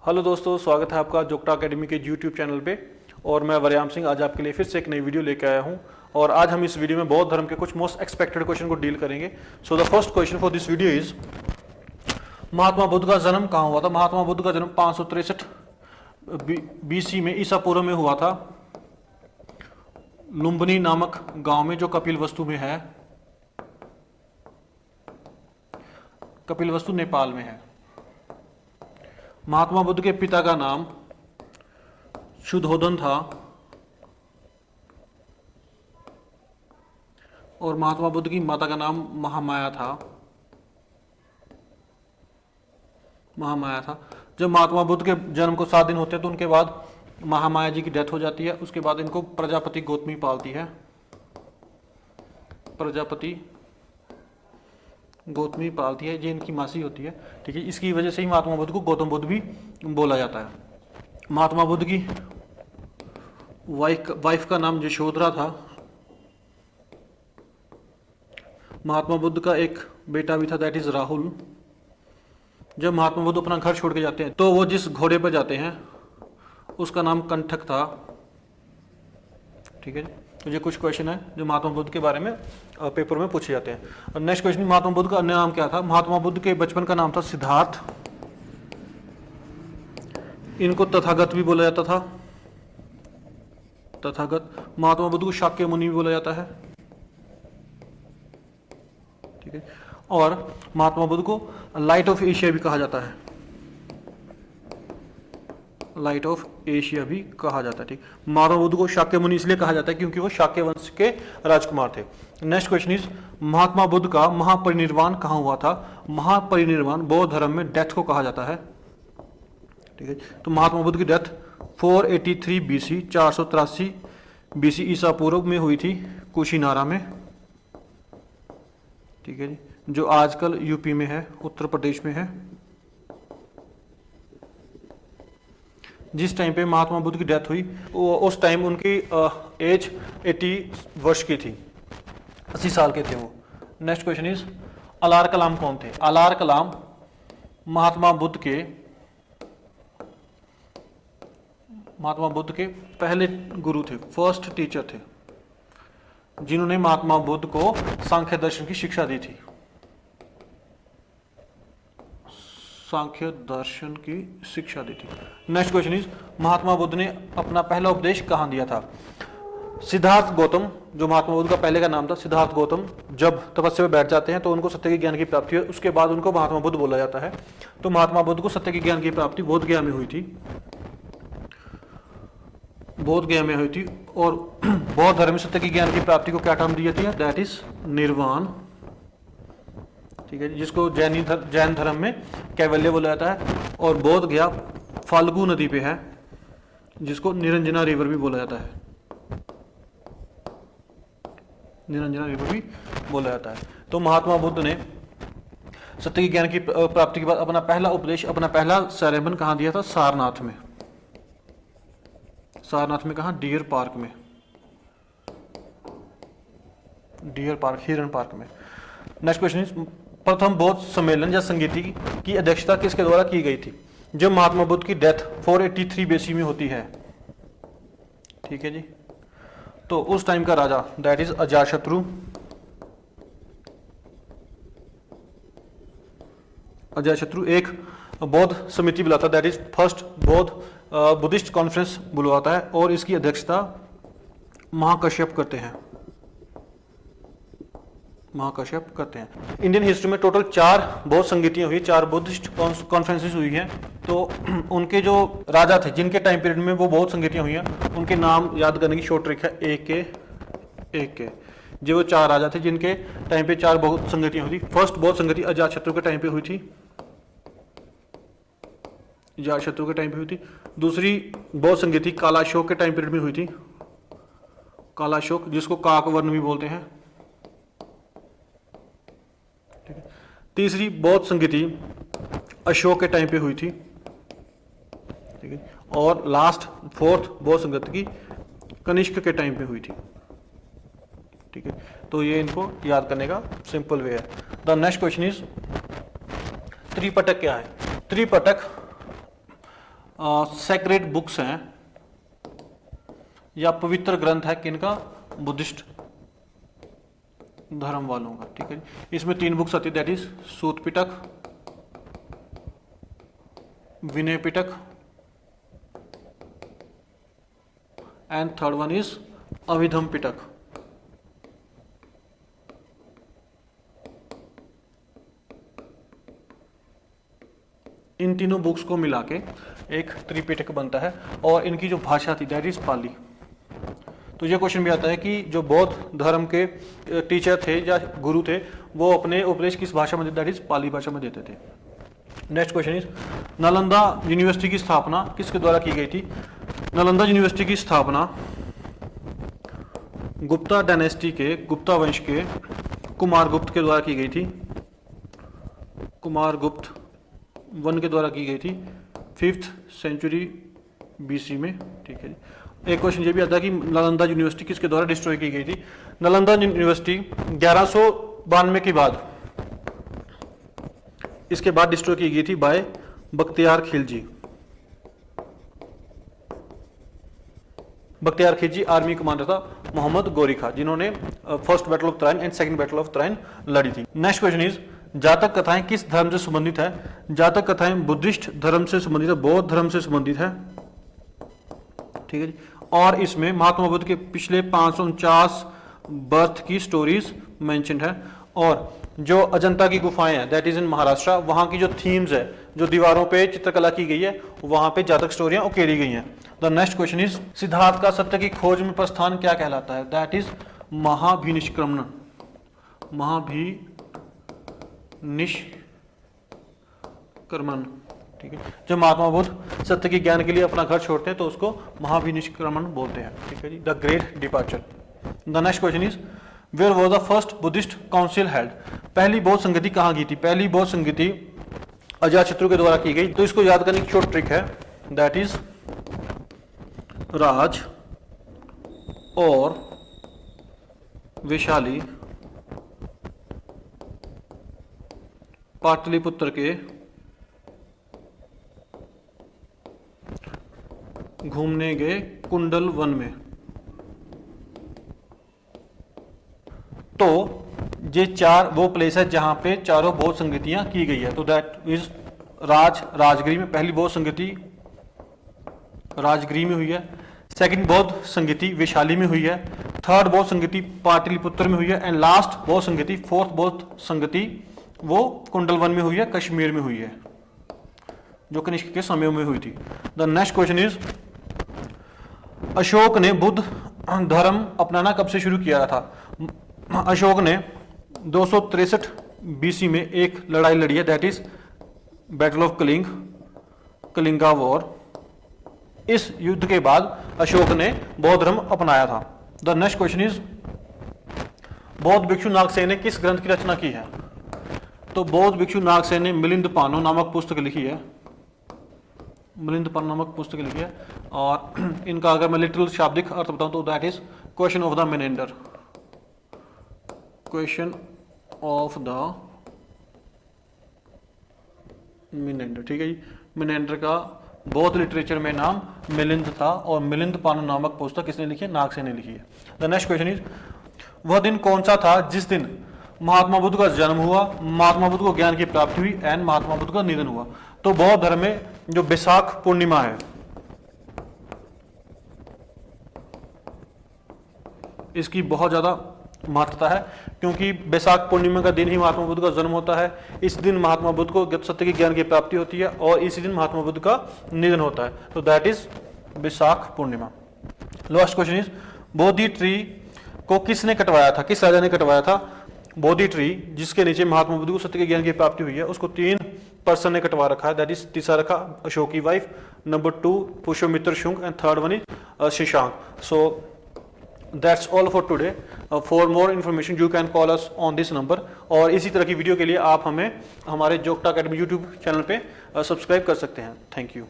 Hello दोस्तों, स्वागत है आपका जोगटा एकेडमी के यूट्यूब चैनल पे। और मैं वरयाम सिंह आज आपके लिए फिर से एक नई वीडियो लेकर आया हूं। और आज हम इस वीडियो में बौद्ध धर्म के कुछ मोस्ट एक्सपेक्टेड क्वेश्चन को डील करेंगे। So the first question for this video is, Mahatma Buddha का जन्म कहाँ हुआ था? महात्मा बुद्ध का जन्म 563 BC में ईसा पूर्व में हुआ था, लुम्बिनी नामक गांव में जो कपिलवस्तु में है। कपिलवस्तु नेपाल में है। महात्मा बुद्ध के पिता का नाम शुद्धोधन था और महात्मा बुद्ध की माता का नाम महामाया था। जब महात्मा बुद्ध के जन्म को 7 दिन होते हैं तो उनके बाद महामाया जी की डेथ हो जाती है। उसके बाद इनको प्रजापति गौतमी पालती है। प्रजापति गौतमी पालती है, ये इनकी मासी होती है। ठीक है, इसकी वजह से ही महात्मा बुद्ध को गौतम बुद्ध भी बोला जाता है। महात्मा बुद्ध की वाइफ का नाम यशोधरा था। महात्मा बुद्ध का एक बेटा भी था, दैट इज राहुल। जब महात्मा बुद्ध अपना घर छोड़ के जाते हैं तो वो जिस घोड़े पर जाते हैं उसका नाम कंठक था। ठीक है, तो ये कुछ क्वेश्चन है जो महात्मा बुद्ध के बारे में पेपर में पूछे जाते हैं। नेक्स्ट क्वेश्चन, महात्मा बुद्ध का अन्य नाम क्या था? महात्मा बुद्ध के बचपन का नाम था सिद्धार्थ। इनको तथागत भी बोला जाता था। तथागत। महात्मा बुद्ध को शाक्य मुनि भी बोला जाता है। ठीक है, और महात्मा बुद्ध को लाइट ऑफ एशिया भी कहा जाता है। लाइट ऑफ एशिया भी कहा जाता है। ठीक, महात्मा बुद्ध को शाक्य मुनि इसलिए कहा जाता है क्योंकि वो शाक्य वंश के राजकुमार थे। Next question is, Mahatma Buddha का महापरिनिर्वाण कहाँ हुआ था? महापरिनिर्वाण बौद्ध धर्म में डेथ को कहा जाता है। ठीक है, तो महात्मा बुद्ध की डेथ 483 BC 483 BC ईसा पूर्व में हुई थी, कुशीनारा में। ठीक है जी, जो आजकल यूपी में है, उत्तर प्रदेश में है। जिस टाइम पे महात्मा बुद्ध की डेथ हुई उस टाइम उनकी एज 80 वर्ष की थी, 80 साल के थे वो। नेक्स्ट क्वेश्चन इज, अलार कलाम कौन थे? अलार कलाम महात्मा बुद्ध के पहले गुरु थे, फर्स्ट टीचर थे, जिन्होंने महात्मा बुद्ध को सांख्य दर्शन की शिक्षा दी थी। सांख्य दर्शन की शिक्षा दी थी। Next question is, Mahatma Buddha ने अपना पहला उपदेश कहाँ दिया था? सिद्धार्थ गौतम, जो महात्मा बुद्ध का पहले का नाम था सिद्धार्थ गौतम, जब तपस्या में बैठ जाते हैं तो उनको सत्य के ज्ञान की प्राप्ति हुई। उसके बाद उनको महात्मा बुद्ध बोला जाता है। तो महात्मा बुद्ध को सत्य के ज्ञान की प्राप्ति बोध गया में हुई थी। बोध गया में हुई थी। और बौद्ध धर्म में सत्य के ज्ञान की प्राप्ति को क्या टर्म दी जाती है? दैट इज निर्वाण। ठीक है, जिसको जैन धर्म में कैवल्य बोला जाता है। और बोध गया फाल्गु नदी पे है, जिसको निरंजना रिवर भी बोला जाता है। निरंजना रिवर भी बोला जाता है। तो महात्मा बुद्ध ने सत्य के ज्ञान की प्राप्ति के बाद अपना पहला उपदेश, अपना पहला सेरेमन कहाँ दिया था? सारनाथ में। सारनाथ में कहाँ? डियर पार्क में। डियर पार्क, हिरन पार्क में। नेक्स्ट क्वेश्चन इज, प्रथम बौद्ध सम्मेलन या संगीति की अध्यक्षता किसके द्वारा की गई थी? जब महात्मा बुद्ध की डेथ 483 BC में होती है। ठीक है जी, तो उस टाइम का राजा दैट इज अजातशत्रु। अजातशत्रु एक बौद्ध समिति बुलाता है, that is first Buddhist conference बुलवाता है, और इसकी अध्यक्षता महाकश्यप करते हैं। इंडियन हिस्ट्री में टोटल 4 बौद्ध संगीतियां हुई, 4 बुद्धिस्ट कॉन्फ्रेंसेस हुई हैं। तो उनके जो राजा थे जिनके टाइम पीरियड में वो बौद्ध संगीतियां हुई हैं, उनके नाम याद करने की शॉर्ट ट्रिक है AK। जो वो 4 राजा थे जिनके टाइम पे 4 बौद्ध संगीतियां हुई थी। फर्स्ट बौद्ध संगति अजातशत्रु के टाइम पे हुई थी। दूसरी बौद्ध संगति कालाशोक के टाइम पीरियड में हुई थी। कालाशोक, जिसको काकवर्ण भी बोलते हैं। तीसरी बौद्ध संगति अशोक के टाइम पे हुई थी। ठीक है, और लास्ट फोर्थ बौद्ध संगति की कनिष्क के टाइम पे हुई थी। ठीक है, तो ये इनको याद करने का सिंपल वे है। The next question is, Tripitaka क्या है? त्रिपिटक सेक्रेड बुक्स हैं या पवित्र ग्रंथ है किनका? बुद्धिस्ट धर्म वालों का। ठीक है, इसमें 3 बुक्स आती है, that is Sutta Pitaka, Vinaya Pitaka and third one is Abhidhamma Pitaka. इन तीनों बुक्स को मिला के एक त्रिपिटक बनता है और इनकी जो भाषा थी दैट इज पाली। तो ये क्वेश्चन भी आता है कि जो बौद्ध धर्म के टीचर थे या गुरु थे वो अपने उपदेश किस भाषा में देते? दैट इज पाली भाषा में देते थे। Next question is Nalanda university की स्थापना किसके द्वारा की गई थी? नालंदा यूनिवर्सिटी की स्थापना गुप्ता डायनेस्टी के, गुप्ता वंश के कुमारगुप्त के द्वारा की गई थी। कुमारगुप्त वन के द्वारा की गई थी 5th सेंचुरी BC में। ठीक है, एक क्वेश्चन ये भी आता है कि नालंदा यूनिवर्सिटी किसके द्वारा डिस्ट्रॉय की गई थी? नालंदा यूनिवर्सिटी 1192 के बाद, इसके बाद डिस्ट्रॉय की गई थी by Bakhtiyar Khilji. Bakhtiyar Khilji army commander था मोहम्मद गोरी खां, जिन्होंने first battle of Tarain and second battle of Tarain लड़ी थी। नेक्स्ट क्वेश्चन इज जातक कथाएं किस धर्म से संबंधित है? जातक कथाएं बुद्धिस्ट धर्म से संबंधित है, बौद्ध धर्म से संबंधित है। ठीक है जी, और इसमें महात्मा बुद्ध के पिछले 549 बर्थ की स्टोरीज मेंशन्ड है। और जो अजंता की गुफाएं हैं दैट इज इन महाराष्ट्र, वहां की जो थीम्स है, जो दीवारों पे चित्रकला की गई है, वहां पे जातक स्टोरियां उकेरी गई हैं। The next question is Siddhartha का सत्य की खोज में प्रस्थान क्या कहलाता है? That is Mahabhinishkramana. महाभिनिष्क्रमण। ठीक है, जब महात्मा बुद्ध सत्य के ज्ञान के लिए अपना घर छोड़ते हैं तो उसको महाभिनिष्क्रमण बोलते हैं। ठीक है जी, the great departure. The next question is where was the first Buddhist council held? पहली बौद्ध संगति कहाँ की थी? पहली बौद्ध संगति अजातशत्रु के द्वारा की गई। तो इसको याद करने की छोटी ट्रिक है, दैट इज राज और वैशाली पाटलिपुत्र के घूमने गए कुंडल वन में। तो ये 4 वो प्लेस है जहां पे चारों बौद्ध संगतियां की गई है। तो दैट इज राजगिरी में पहली बौद्ध संगति राजगिरी में हुई है, सेकंड बौद्ध संगति वैशाली में हुई है, थर्ड बौद्ध संगति पाटलिपुत्र में हुई है एंड लास्ट बौद्ध संगति, फोर्थ बौद्ध संगति वो कुंडल वन में हुई है, कश्मीर में हुई है, जो कनिष्क के समय में हुई थी। The next question is Ashok ने बुद्ध धर्म अपनाना कब से शुरू किया था? अशोक ने 263 BC में एक लड़ाई लड़ी है, that is battle of Kalinga war. इस युद्ध के बाद अशोक ने बौद्ध धर्म अपनाया था। द नेक्स्ट क्वेश्चन इज बौद्ध भिक्षु नागसेन ने किस ग्रंथ की रचना की है? तो बौद्ध भिक्षु नागसेन ने मिलिंद पानो नामक पुस्तक लिखी है, मिलिंद पानो नामक पुस्तक लिखी है। और इनका अगर मैं लिटरल शाब्दिक अर्थ बताऊं तो that is question of the Menander. Question of the Menander. ठीक है जी, मिनेंडर का बौद्ध लिटरेचर में नाम मिलिंद था और मिलिंद पानो नामक पुस्तक किसने लिखी है? नागसेन ने लिखी है। द नेक्स्ट क्वेश्चन इज वह दिन कौन सा था जिस दिन महात्मा बुद्ध का जन्म हुआ, महात्मा बुद्ध को ज्ञान की प्राप्ति हुई एंड महात्मा बुद्ध का निधन हुआ? तो बौद्ध धर्म में जो बैसाख पूर्णिमा है, इसकी बहुत ज्यादा महत्वता है क्योंकि बैसाख पूर्णिमा का दिन ही महात्मा बुद्ध का जन्म होता है। इस दिन महात्मा बुद्ध को सत्य के ज्ञान की प्राप्ति होती है और इसी दिन महात्मा बुद्ध का निधन होता है। तो that is Baisakh Purnima. Last question is Bodhi tree को किसने कटवाया था? किस राजा ने कटवाया था? बोधि ट्री जिसके नीचे महात्मा बुद्ध को सत्य के ज्ञान की प्राप्ति हुई है उसको 3 पर्सन ने कटवा रखा है, दैट इज तिसारका अशोक की wife, number 2 Pushyamitra Shunga and third one is Shashank. So that's all for today. For more information you can call us on this number। और इसी तरह की वीडियो के लिए आप हमें हमारे जोगटा अकेडमी यूट्यूब चैनल पे सब्सक्राइब कर सकते हैं। Thank you.